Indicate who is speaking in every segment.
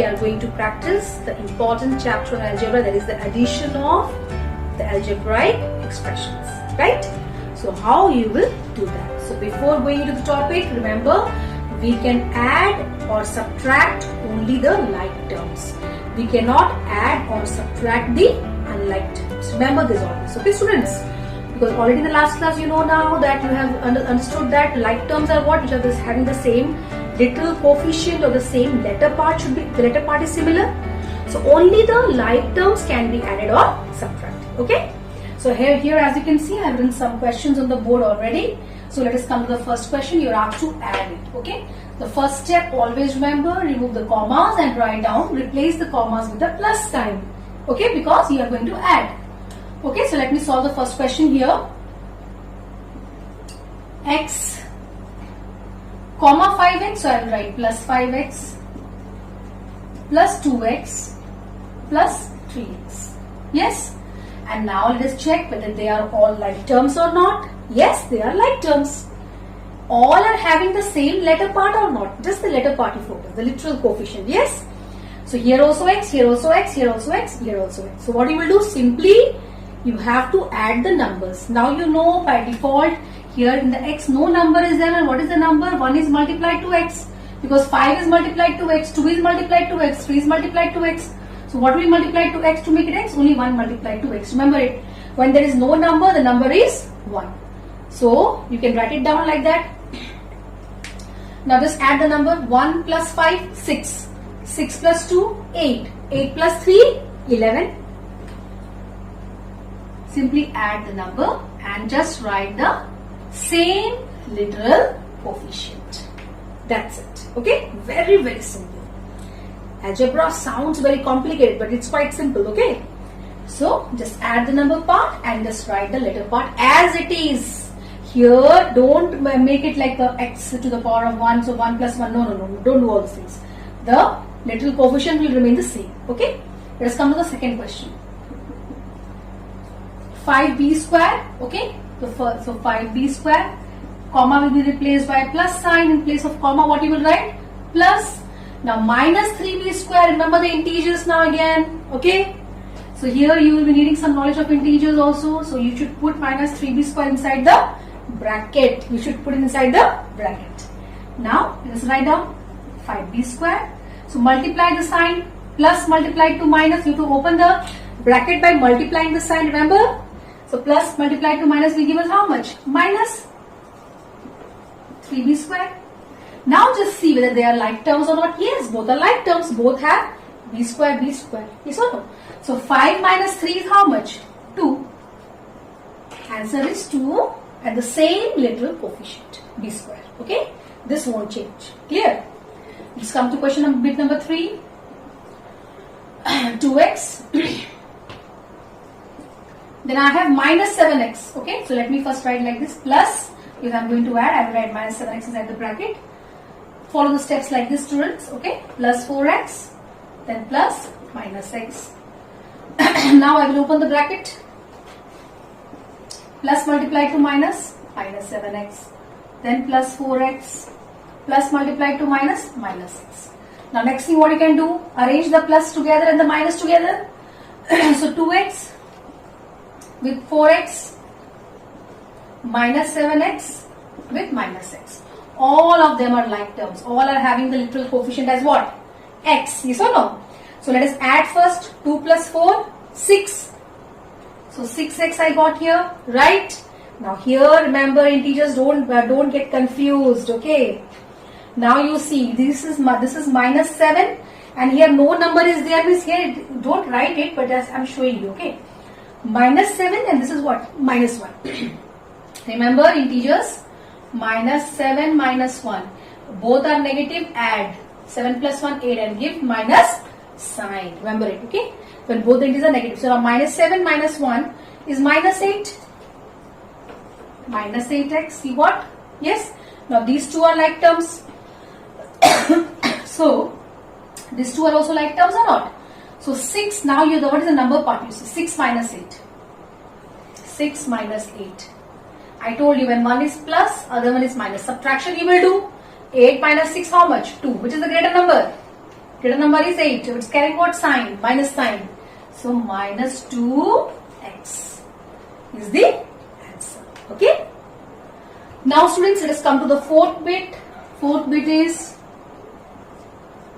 Speaker 1: are going to practice the important chapter on algebra, that is the addition of the algebraic expressions, right? So how you will do that? So before going into the topic, remember we can add or subtract only the like terms. We cannot add or subtract the unlike terms. Remember this always, okay students? Because already in the last class you know now that you have understood that like terms are what? Which are having the same literal coefficient or the same letter part should be, the letter part is similar. So only the like terms can be added or subtracted, okay? So here as you can see, I have written some questions on the board already. So let us come to the first question. You are asked to add it, okay? The first step, always remember, remove the commas and write down, replace the commas with the plus sign, okay? Because you are going to add. Okay, so let me solve the first question here. X, comma 5x, so I will write plus 5x, plus 2x, plus 3x. Yes? And now let us check whether they are all like terms or not. Yes, they are like terms. All are having the same letter part or not? Just the letter part you focus, the literal coefficient. Yes? So here also x, here also x, here also x, here also x. So what you will do? Simply, you have to add the numbers. Now you know by default, here in the x, no number is there. And what is the number? 1 is multiplied to x. Because 5 is multiplied to x, 2 is multiplied to x, 3 is multiplied to x. So what will multiply to x to make it x? Only 1 multiplied to x. Remember it. When there is no number, the number is 1. So you can write it down like that. Now just add the number. 1 plus 5, 6. 6 plus 2, 8. 8 plus 3, 11. Simply add the number and just write the same literal coefficient. That's it. Okay? Very, very simple. Algebra sounds very complicated, but it's quite simple, okay? So, just add the number part and just write the letter part as it is. Here, don't make it like the x to the power of 1, so 1 plus 1. No. Don't do all these things. The literal coefficient will remain the same, okay? Let us come to the second question. 5b square, okay? So 5b square, comma will be replaced by a plus sign. In place of comma, what you will write? Plus. Now minus 3b square, remember the integers now again, okay? So here you will be needing some knowledge of integers also. So you should put minus 3b square inside the bracket. You should put it inside the bracket. Now let us write down 5b square. So multiply the sign, plus multiplied to minus. You have to open the bracket by multiplying the sign, remember? So plus multiplied to minus will give us how much? Minus 3b square. Now just see whether they are like terms or not. Yes, both are like terms. Both have b square, b square. Yes or no? So 5 minus 3 is how much? 2. Answer is 2 and the same literal coefficient, b square. Okay? This won't change. Clear? Let's come to question bit number 3. 2x. Then I have minus 7x. Okay? So let me first write like this. Plus, if I'm going to add, I will write minus 7x inside the bracket. Follow the steps like this, students, okay? Plus 4x, then plus minus x. Now I will open the bracket. Plus multiplied to minus, minus 7x. Then plus 4x, plus multiplied to minus, minus x. Now next thing what you can do, arrange the plus together and the minus together. So 2x with 4x, minus 7x with minus x. All of them are like terms. All are having the literal coefficient as what? X. Yes or no? So let us add first. 2 plus 4, 6. So 6x I got here, right? Now here remember integers don't get confused. Okay. Now you see this is minus 7 and here no number is there. Means here don't write it, but as I'm showing you. Okay. Minus 7 and this is what? Minus 1. Remember integers. Minus 7 minus 1. Both are negative, add. 7 plus 1, 8 and give minus sign. Remember it, okay? When both the integers are negative. So now minus 7 minus 1 is minus 8. Minus 8x. See what? Yes? Now these two are like terms. So these two are also like terms or not? So 6, now what is the number part you see? 6 minus 8. 6 minus 8. I told you when one is plus, other one is minus. Subtraction you will do. 8 minus 6 how much? 2. Which is the greater number? Greater number is 8. It's carrying what sign? Minus sign. So minus 2x is the answer. Okay. Now students, let us come to the fourth bit. Fourth bit is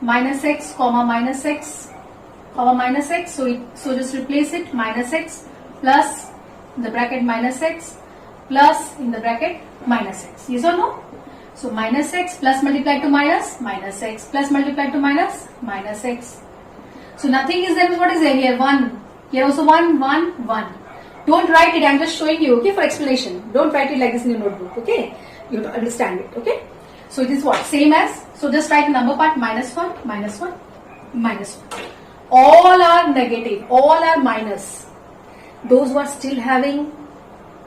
Speaker 1: minus x, comma minus x, comma minus x. So just replace it, minus x plus in the bracket minus x plus in the bracket minus x. Yes or no? So minus x plus multiplied to minus, minus x plus multiplied to minus, minus x. So nothing is there. What is there here? 1. Here also 1, 1, 1. Don't write it. I am just showing you, okay, for explanation. Don't write it like this in your notebook, okay? You have to understand it, okay? So it is what? Same as, so just write the number part, minus 1, minus 1, minus 1. All are negative. All are minus. Those who are still having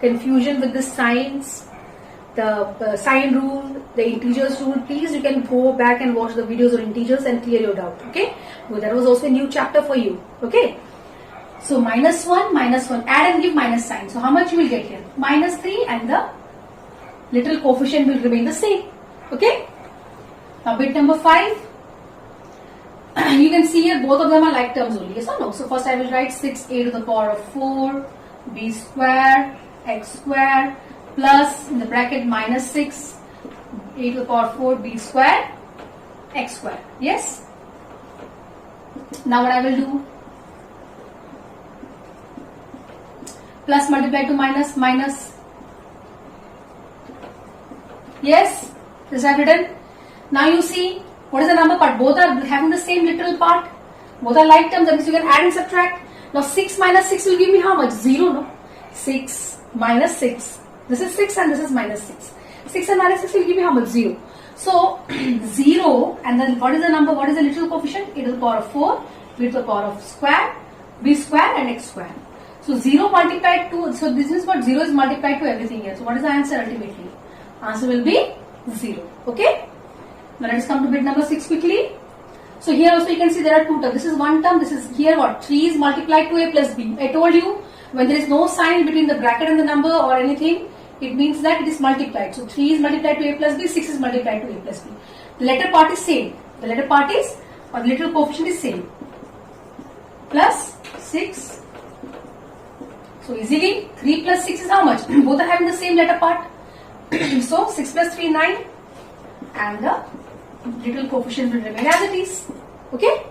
Speaker 1: confusion with the signs, the sign rule, the integers rule, please you can go back and watch the videos on integers and clear your doubt, okay? Well, that was also a new chapter for you, okay? So minus 1, add and give minus sign. So how much you will get here? Minus 3 and the little coefficient will remain the same, okay? Now bit number 5. You can see here both of them are like terms only, yes or no? So first I will write 6a to the power of 4, b square, x square, plus in the bracket minus 6, a to the power of 4, b square, x square. Yes? Now what I will do? Plus multiply to minus, minus. Yes? This I have written. Now you see, what is the number part? Both are having the same literal part. Both are like terms, that means you can add and subtract. Now 6 minus 6 will give me how much? 0, no? 6 minus 6. This is 6 and this is minus 6. 6 and minus 6 will give me how much? 0. So 0 and then what is the number? What is the literal coefficient? A to the power of 4, b to the power of square, b square and x square. So 0 multiplied to, so this is what 0 is multiplied to everything here. So what is the answer ultimately? Answer will be 0. Okay. Now let us come to bit number 6 quickly. So here also you can see there are two terms. This is one term. This is here what? 3 is multiplied to a plus b. I told you when there is no sign between the bracket and the number or anything, it means that it is multiplied. So 3 is multiplied to a plus b, 6 is multiplied to a plus b. The letter part is same. The letter part is, or the little coefficient is same. Plus 6. So easily 3 plus 6 is how much? Both are having the same letter part. So 6 plus 3, 9. And the little coefficient will remain as it is. Okay.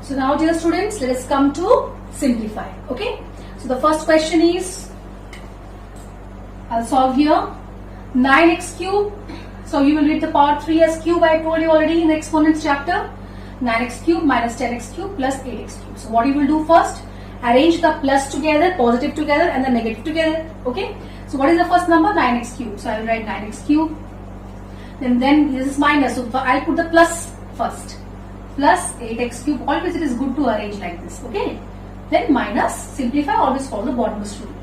Speaker 1: So now dear students, let us come to simplify. Okay. So the first question is, I'll solve here. 9x cube. So you will read the power 3 as cube. I told you already in the exponents chapter. 9x cube minus 10x cube plus 8x cube. So what you will do first? Arrange the plus together, positive together and the negative together. Okay. So what is the first number? 9x cube. So I will write 9x cube. Then this is minus. So I'll put the plus first. Plus 8x cube. Always it is good to arrange like this. Okay. Then minus, simplify, always follow the bottommost rule.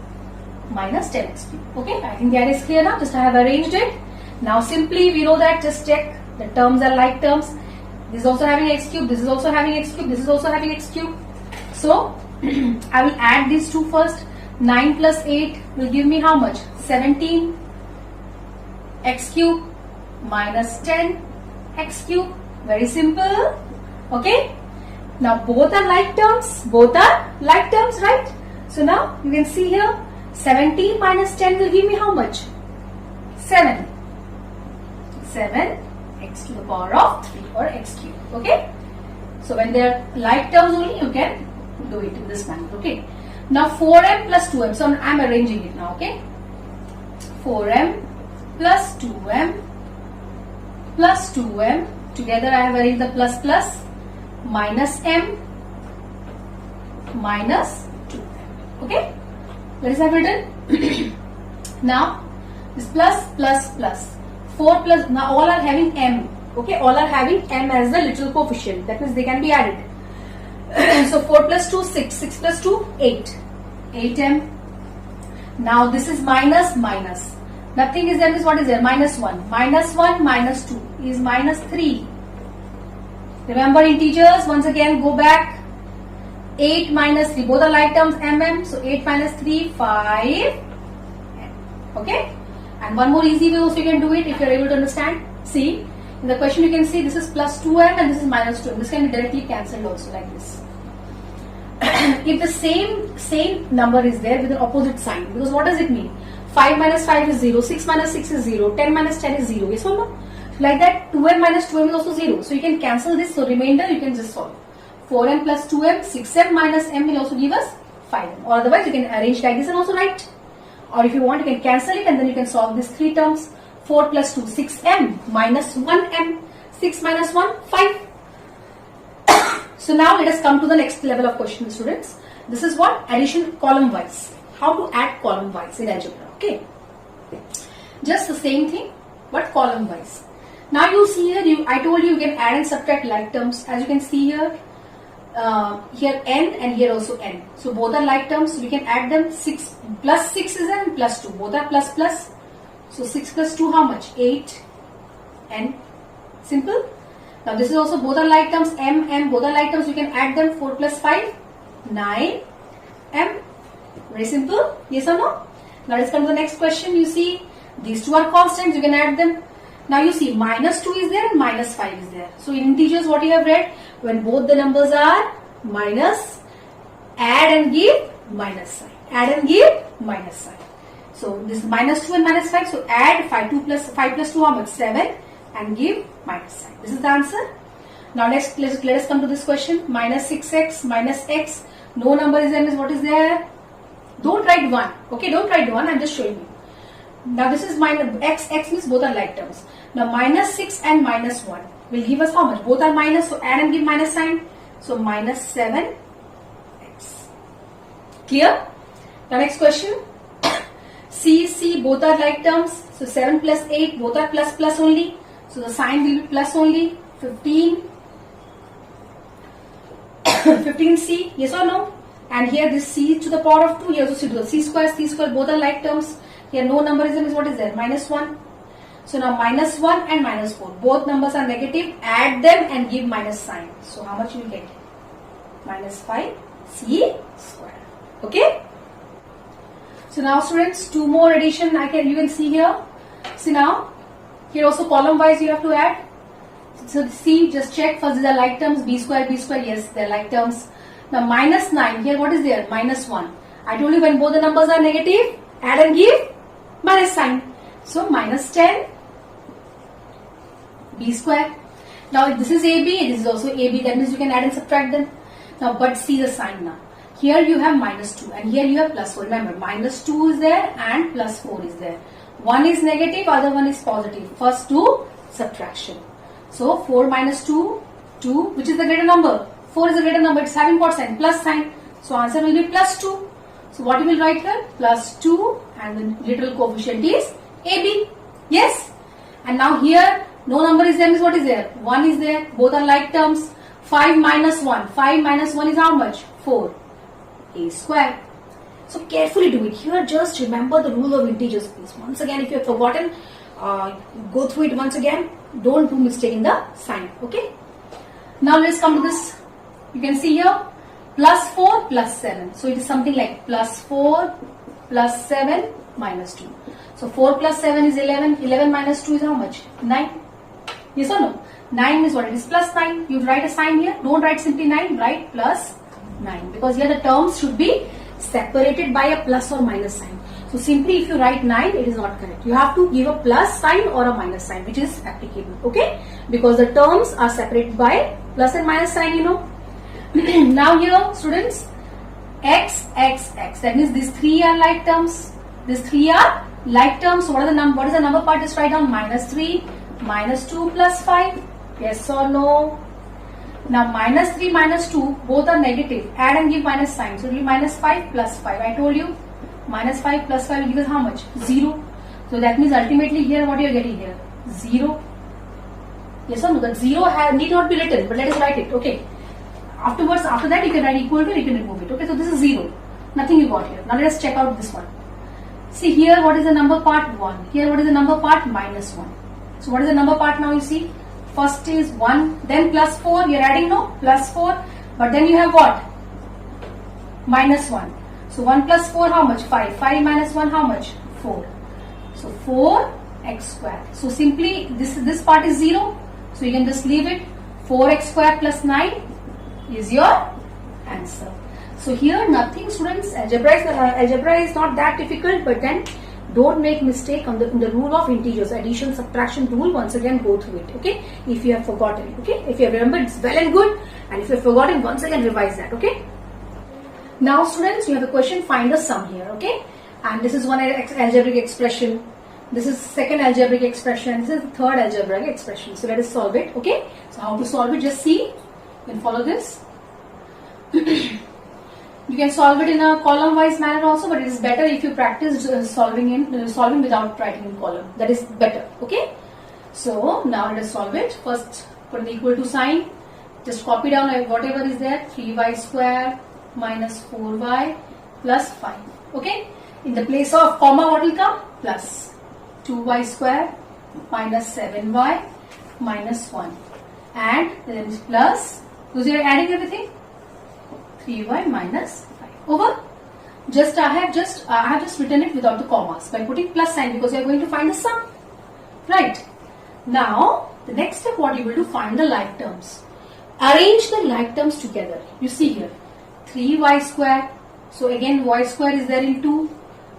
Speaker 1: Minus 10x cube. Okay. I think that is clear now. Just I have arranged it. Now simply we know that, just check. The terms are like terms. This is also having x cube. This is also having x cube. This is also having x cube. So I will add these two first. 9 plus 8 will give me how much? 17 x cube minus 10 x cube. Very simple. Okay. Now both are like terms. Both are like terms, right? So now you can see here 17 minus 10 will give me how much? 7. 7 x to the power of 3 or x cube. Okay. So when they are like terms only, you can do it in this manner. Okay. Now 4m plus 2m. So I am arranging it now. Okay. 4m plus 2m plus 2m. Together I have arranged the plus plus minus m minus 2m. Okay. What is that written? Now this plus plus plus 4 plus, now all are having m. Okay. All are having m as the literal coefficient. That means they can be added. So 4 plus 2, 6. 6 plus 2, 8. 8m. Now this is minus minus. Nothing is there, means what is there? Minus 1. Minus 1 minus 2 is minus 3. Remember integers, once again go back. 8 minus 3, both are like terms, mm. So 8 minus 3, 5. Okay. And one more easy way also you can do it if you are able to understand. See, In the question you can see this is plus 2m and this is minus 2m. This can be directly cancelled also like this. If the same number is there with an opposite sign, because what does it mean? 5 minus 5 is 0, 6 minus 6 is 0, 10 minus 10 is 0. Yes or no? Like that 2m minus 2m is also 0. So you can cancel this. So remainder you can just solve. 4m plus 2m, 6m minus m will also give us 5m. Or otherwise you can arrange like this and also write. Or if you want you can cancel it and then you can solve these three terms. 4 plus 2, 6m minus 1m. 6 minus 1, 5. So now let us come to the next level of question, students. This is what? Addition column wise. How to add column wise in algebra. Okay. Just the same thing but column wise. Now you see here, I told you can add and subtract like terms. As you can see here, here n and here also n. So both are like terms. We can add them. 6 plus 6 is n plus 2. Both are plus plus. So 6 plus 2 how much? 8 n. Simple. Now this is also both are like terms. M, both are like terms. You can add them. 4 plus 5, 9 m. Very simple. Yes or no? Now let's come to the next question. You see these two are constants. You can add them. Now you see minus 2 is there and minus 5 is there. So in integers what you have read, when both the numbers are minus, add and give minus sign. Add and give minus sign. So this is minus 2 and minus 5. So add 5 plus 2 how much? 7 and give minus sign. This is the answer. Now let us come to this question. Minus 6x minus x. No number is there. What is there? Don't write 1. Okay, don't write 1. I am just showing you. Now this is minus x means both are like terms. Now minus 6 and minus 1 will give us how much? Both are minus, so add and give minus sign. So minus 7x. Clear? Now next question. C, both are like terms. So 7 plus 8, both are plus plus only. So the sign will be plus only. 15. 15c, yes or no? And here this c to the power of 2, here also c to the c square, both are like terms. Here no numberism is what is there? Minus 1. So now minus 1 and minus 4. Both numbers are negative. Add them and give minus sign. So how much you will get? Minus 5c square. Okay? So now students, two more addition you can see here. See now, here also column wise you have to add. So see, just check first these are like terms. B square, yes, they are like terms. Now minus 9, here what is there? Minus 1. I told you when both the numbers are negative, add and give minus sign. So minus 10 b square. Now if this is AB, this is also AB. That means you can add and subtract them. Now but see the sign now. Here you have minus 2 and here you have plus 4. Remember minus 2 is there and plus 4 is there. One is negative, other one is positive. First do subtraction. So 4 minus 2, 2. Which is the greater number? 4 is the greater number. It's having what sign? Plus sign. So answer will be plus 2. So what you will write here? Plus 2 and the literal coefficient is AB. Yes? And now here no number is there means what is there? 1 is there. Both are like terms. 5 minus 1. 5 minus 1 is how much? 4. A square. So carefully do it. Here just remember the rule of integers please. Once again if you have forgotten, go through it once again. Don't do mistake in the sign. Okay? Now let's come to this. You can see here plus 4 plus 7. So it is something like plus 4 plus 7 minus 2. So 4 plus 7 is 11. 11 minus 2 is how much? 9. Yes or no? 9 is what? It is plus 9. You write a sign here. Don't write simply 9. Write plus 9. Because here the terms should be separated by a plus or minus sign. So simply if you write 9, it is not correct. You have to give a plus sign or a minus sign which is applicable. Okay? Because the terms are separated by plus and minus sign, you know. Now here students, x. That means these three are like terms. These three are like terms. So what is the number part? Just write down minus 3, minus 2 plus 5. Yes or no? Now minus 3, minus 2 both are negative. Add and give minus sign. So it will be minus 5 plus 5. I told you minus 5 plus 5 will give us how much? 0. So that means ultimately here what you are getting here? 0. Yes or no? That 0 need not be written, but let us write it. Okay. After that you can write equal to, you can remove it. Okay, so this is 0. Nothing you got here. Now let us check out this one. See here what is the number part? 1. Here what is the number part? Minus 1. So what is the number part now you see? First is 1, then plus 4. You are adding no? Plus 4. But then you have what? Minus 1. So 1 plus 4 how much? 5. 5 minus 1 how much? 4. So 4x square. So simply this part is 0. So you can just leave it. 4x square plus 9 is your answer. So here nothing, students. Algebra is not that difficult, but then don't make mistake on the rule of integers, addition, subtraction rule. Once again, go through it. Okay, if you have forgotten. Okay, if you have remembered, it's well and good. And if you have forgotten, once again revise that. Okay. Now, students, you have a question. Find the sum here. Okay, and this is one algebraic expression. This is second algebraic expression. This is the third algebraic expression. So let us solve it. Okay. So how to solve it? Just see. You can follow this. You can solve it in a column-wise manner also, but it is better if you practice solving without writing in column. That is better. Okay. So now let us solve it. First, put an equal to sign. Just copy down whatever is there. 3y square minus 4y plus 5. Okay. In the place of comma, what will come? Plus 2y square minus 7y minus 1. And then plus, because you are adding everything, 3y minus 5 over. I have just written it without the commas by putting plus sign, because you are going to find the sum, right? Now the next step, what you will do, find the like terms. Arrange the like terms together. You see here 3y square. So again y square is there in 2.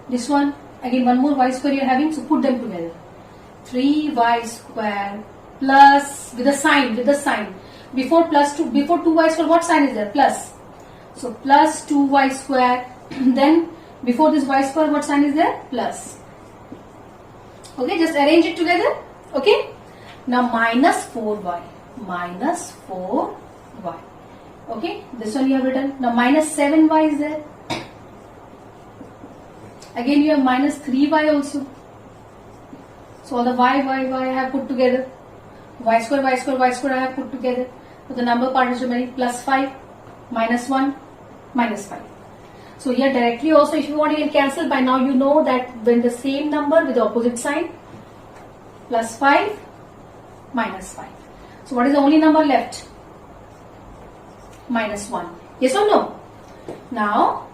Speaker 1: This one again, one more y square you are having. So put them together. 3y square plus with a sign. Before 2y square, what sign is there? Plus. So plus 2y square. Then before this y square, what sign is there? Plus. Okay, just arrange it together. Okay. Now minus 4y. Okay, this one you have written. Now minus 7y is there. Again you have minus 3y also. So all the y I have put together. Y square I have put together. So the number part is remaining plus 5, minus 1, minus 5. So here directly also, if you want, you can cancel. By now you know that when the same number with the opposite sign, plus 5, minus 5. So what is the only number left? Minus 1. Yes or no? Now,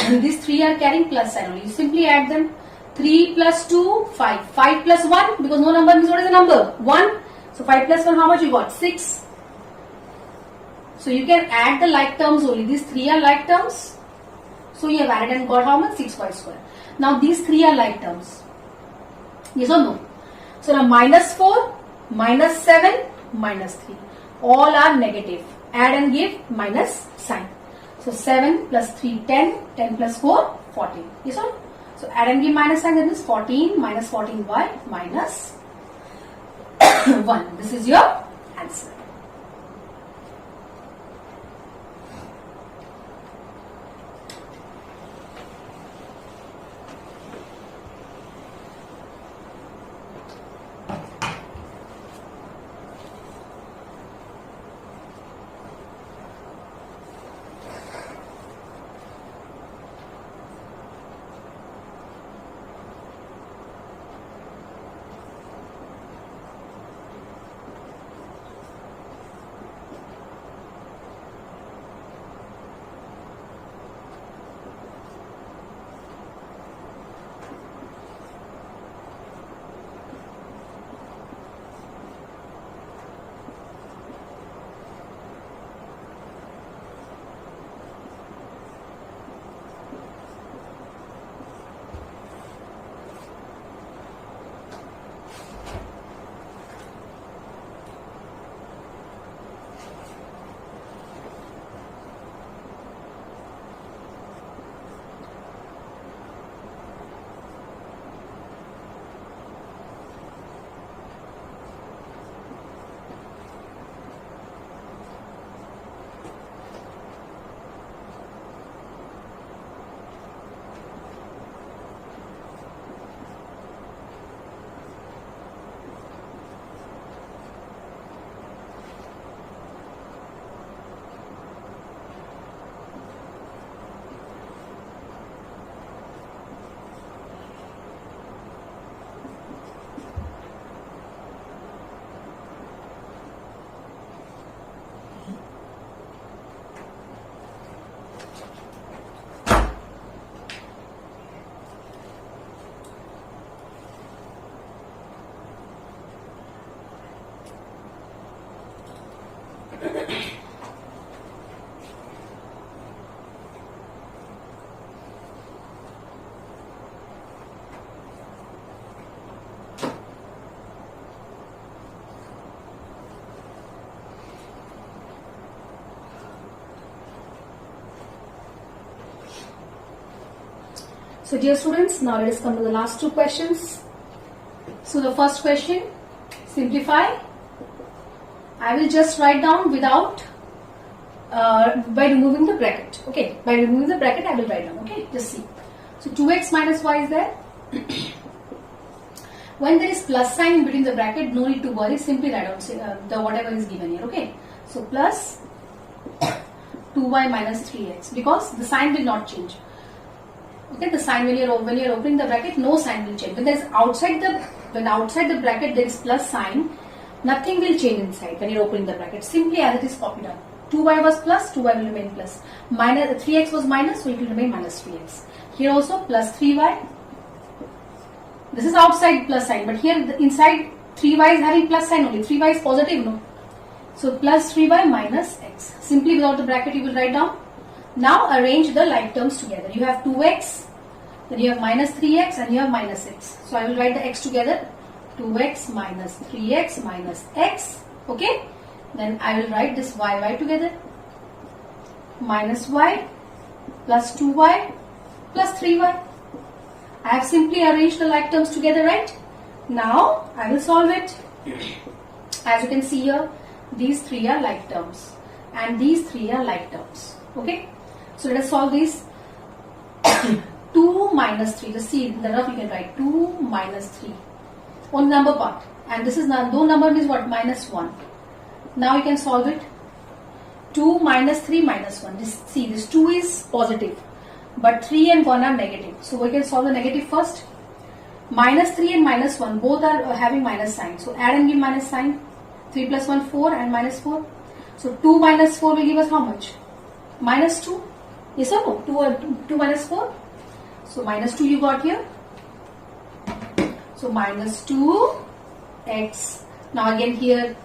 Speaker 1: these three are carrying plus sign only. You simply add them. 3 plus 2, 5. 5 plus 1, because no number means what is the number? 1. So 5 plus 1, how much you got? 6. So you can add the like terms only. These three are like terms. So you have added and got how much? 6y square. Now these three are like terms. Yes or no? So now minus 4, minus 7, minus 3. All are negative. Add and give minus sign. So 7 plus 3, 10. 10 plus 4, 14. Yes or no? So add and give minus sign, that is 14 minus 14y minus 1. This is your answer. So dear students, now let us come to the last two questions. So the first question, simplify. I will just write down without, by removing the bracket. Okay, by removing the bracket I will write down. Okay, just see. So 2x minus y is there. When there is plus sign in between the bracket, no need to worry, simply write down the whatever is given here. Okay, so plus 2y minus 3x, because the sign will not change. Okay, the sign when you're opening the bracket, no sign will change. When there is outside the bracket there is plus sign, nothing will change inside when you're opening the bracket. Simply as it is copied out. 2y was plus, 2y will remain plus. Minus 3x was minus, so it will remain minus 3x. Here also plus 3y. This is outside plus sign, but here inside 3y is having plus sign only. 3y is positive, no? So plus 3y minus x. Simply without the bracket you will write down. Now arrange the like terms together. You have 2x, then you have minus 3x and you have minus x. So I will write the x together. 2x minus 3x minus x. Okay. Then I will write this y together. Minus y plus 2y plus 3y. I have simply arranged the like terms together, right? Now I will solve it. As you can see here, these three are like terms and these three are like terms. Okay. So let us solve these. 2 minus 3. Just see in the rough you can write 2 minus 3 on number part. And this is no number means what? Minus 1. Now you can solve it. 2 minus 3 minus 1. See, this 2 is positive, but 3 and 1 are negative. So we can solve the negative first. Minus 3 and minus 1 both are having minus sign. So add and give minus sign. 3 plus 1 4 and minus 4. So 2 minus 4 will give us how much? Minus 2. Yes or no? 2 minus 4. So minus 2 you got here. So minus 2x. Now again here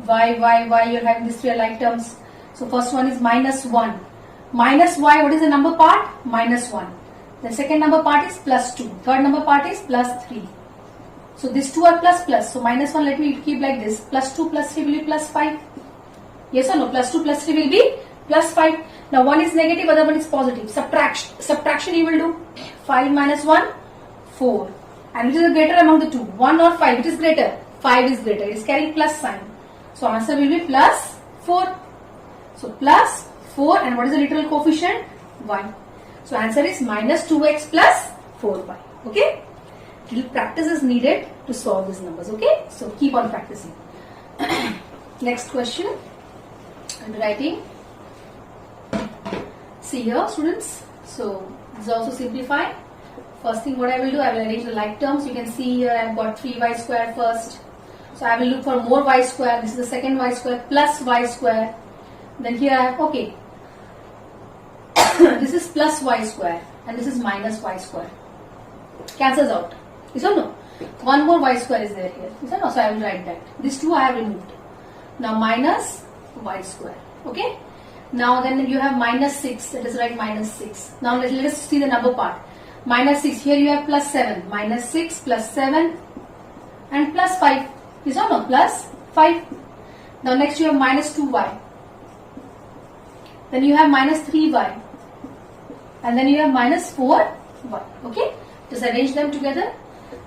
Speaker 1: y you are having these three like terms. So first one is minus 1. Minus y, what is the number part? Minus 1. The second number part is plus 2. Third number part is plus 3. So these two are plus plus. So minus 1 let me keep like this. Plus 2 plus 3 will be plus 5. Yes or no? Plus 2 plus 3 will be plus 5. Now one is negative, other one is positive. Subtraction you will do. 5 minus 1, 4. And which is the greater among the two? 1 or 5? Which is greater? 5 is greater. It is carrying plus sign. So answer will be plus 4. So plus 4, and what is the literal coefficient? 1. So answer is minus 2x plus 4y. Okay? Little practice is needed to solve these numbers. Okay? So keep on practicing. Next question. I'm writing. See here students. So this is also simplify. First thing what I will do, I will arrange the like terms. You can see here I have got 3y square first. So I will look for more y square. This is the second y square plus y square. Then here I have, okay, this is plus y square and this is minus y square. Cancels out. Yes or no? One more y square is there here. Yes or no? So I will write that. These two I have removed. Now minus y square. Okay. Now then you have minus 6. Let us write minus 6. Now let us see the number part. Minus 6. Here you have plus 7. Minus 6 plus 7 and plus 5. Yes or no? Plus 5. Now next you have minus 2y. Then you have minus 3y. And then you have minus 4y. Okay? Just arrange them together.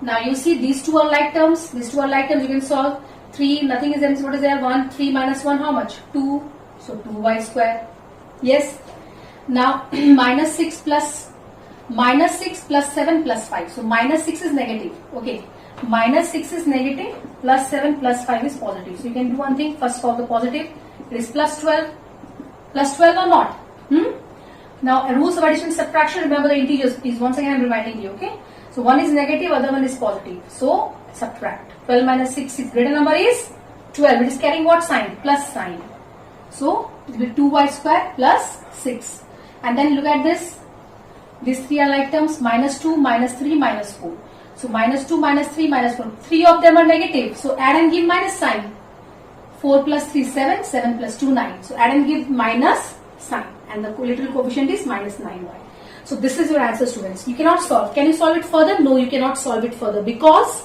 Speaker 1: Now you see these two are like terms. These two are like terms. You can solve 3. Nothing is there. What is there? 1. 3 minus 1 how much? 2. So 2y square. Yes. Now minus 6 plus 7 plus 5. So minus 6 is negative. Okay. Minus 6 is negative. Plus 7 plus 5 is positive. So you can do one thing. First solve the positive. It is plus 12. Plus 12 or not? Now rules of addition and subtraction. Remember the integers. Please once again I am reminding you. Okay. So one is negative. Other one is positive. So subtract. 12 minus 6 is greater number is 12. It is carrying what sign? Plus sign. So it will be 2y square plus 6. And then look at this. These three are like terms. Minus 2, minus 3, minus 4. So minus 2, minus 3, minus 4. 3 of them are negative. So add and give minus sign. 4 plus 3, 7. 7 plus 2, 9. So add and give minus sign. And the literal coefficient is minus 9y. So this is your answer, students. You cannot solve. Can you solve it further? No, you cannot solve it further because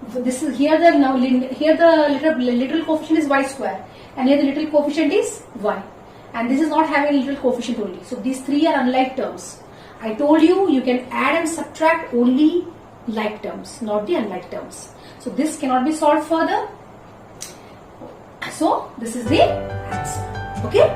Speaker 1: this is here the literal coefficient is y square. And here the literal coefficient is y. And this is not having a literal coefficient only. So these three are unlike terms. I told you, you can add and subtract only like terms, not the unlike terms. So this cannot be solved further. So this is the answer. Okay.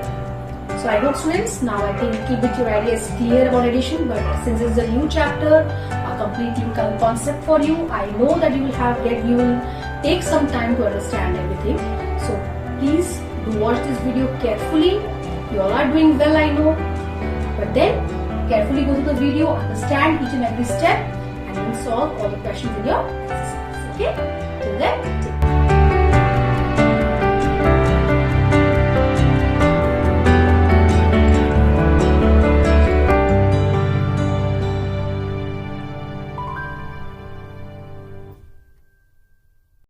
Speaker 1: So I hope students, now I think little bit your idea is clear about addition, but since it's a new chapter, a complete new concept for you, I know that you will take some time to understand everything. So please do watch this video carefully. You all are doing well, I know, but then carefully go through the video, understand each and every step, and you will solve all the questions in your exercise. Okay? Till then, take care.